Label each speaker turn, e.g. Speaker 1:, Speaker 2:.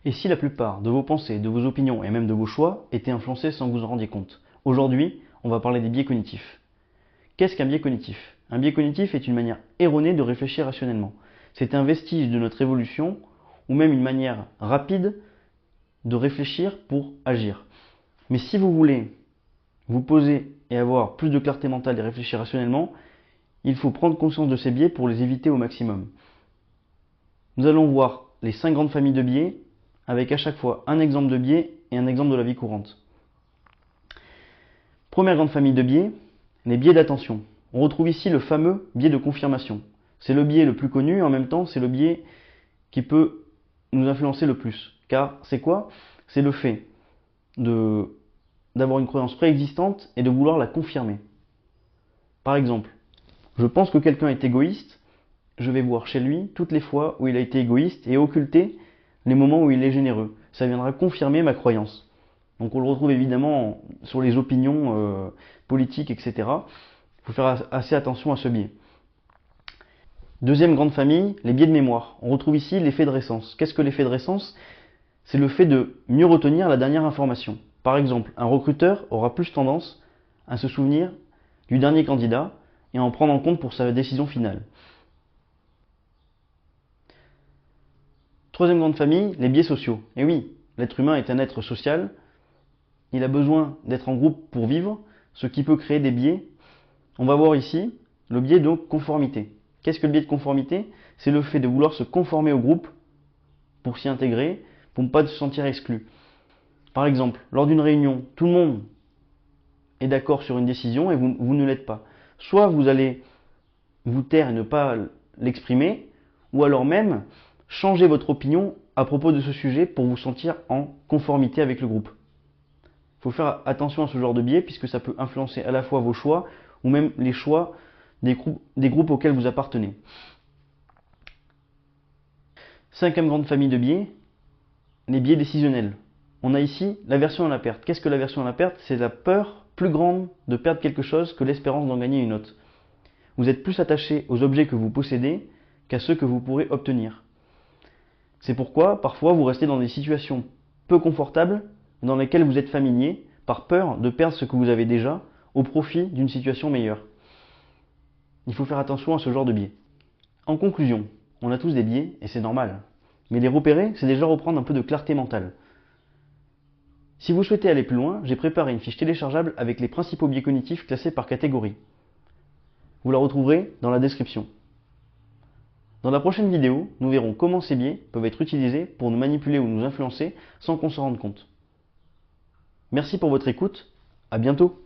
Speaker 1: Et si la plupart de vos pensées, de vos opinions et même de vos choix étaient influencés sans que vous en rendiez compte? Aujourd'hui, on va parler des biais cognitifs. Qu'est-ce qu'un biais cognitif? Un biais cognitif est une manière erronée de réfléchir rationnellement. C'est un vestige de notre évolution ou même une manière rapide de réfléchir pour agir. Mais si vous voulez vous poser et avoir plus de clarté mentale et réfléchir rationnellement, il faut prendre conscience de ces biais pour les éviter au maximum. Nous allons voir les 5 grandes familles de biais avec à chaque fois un exemple de biais et un exemple de la vie courante. Première grande famille de biais, les biais d'attention. On retrouve ici le fameux biais de confirmation. C'est le biais le plus connu et en même temps c'est le biais qui peut nous influencer le plus. Car c'est quoi? C'est le fait d'avoir une croyance préexistante et de vouloir la confirmer. Par exemple, je pense que quelqu'un est égoïste, je vais voir chez lui toutes les fois où il a été égoïste et occulter les moments où il est généreux. Ça viendra confirmer ma croyance. Donc on le retrouve évidemment sur les opinions politiques, etc. Il faut faire assez attention à ce biais. Deuxième grande famille, les biais de mémoire. On retrouve ici l'effet de récence. Qu'est-ce que l'effet de récence? C'est le fait de mieux retenir la dernière information. Par exemple, un recruteur aura plus tendance à se souvenir du dernier candidat et à en prendre en compte pour sa décision finale. Troisième grande famille, les biais sociaux. Et oui, l'être humain est un être social, il a besoin d'être en groupe pour vivre, ce qui peut créer des biais. On va voir ici le biais de conformité. Qu'est-ce que le biais de conformité? C'est le fait de vouloir se conformer au groupe pour s'y intégrer, pour ne pas se sentir exclu. Par exemple, lors d'une réunion, tout le monde est d'accord sur une décision et vous ne l'êtes pas. Soit vous allez vous taire et ne pas l'exprimer, ou alors même changer votre opinion à propos de ce sujet pour vous sentir en conformité avec le groupe. Il faut faire attention à ce genre de biais puisque ça peut influencer à la fois vos choix ou même les choix des groupes auxquels vous appartenez. Cinquième grande famille de biais, les biais décisionnels. On a ici l'aversion à la perte. Qu'est-ce que l'aversion à la perte? C'est la peur plus grande de perdre quelque chose que l'espérance d'en gagner une autre. Vous êtes plus attaché aux objets que vous possédez qu'à ceux que vous pourrez obtenir. C'est pourquoi parfois vous restez dans des situations peu confortables dans lesquelles vous êtes familier par peur de perdre ce que vous avez déjà au profit d'une situation meilleure. Il faut faire attention à ce genre de biais. En conclusion, on a tous des biais et c'est normal. Mais les repérer, c'est déjà reprendre un peu de clarté mentale. Si vous souhaitez aller plus loin, j'ai préparé une fiche téléchargeable avec les principaux biais cognitifs classés par catégorie. Vous la retrouverez dans la description. Dans la prochaine vidéo, nous verrons comment ces biais peuvent être utilisés pour nous manipuler ou nous influencer sans qu'on s'en rende compte. Merci pour votre écoute, à bientôt!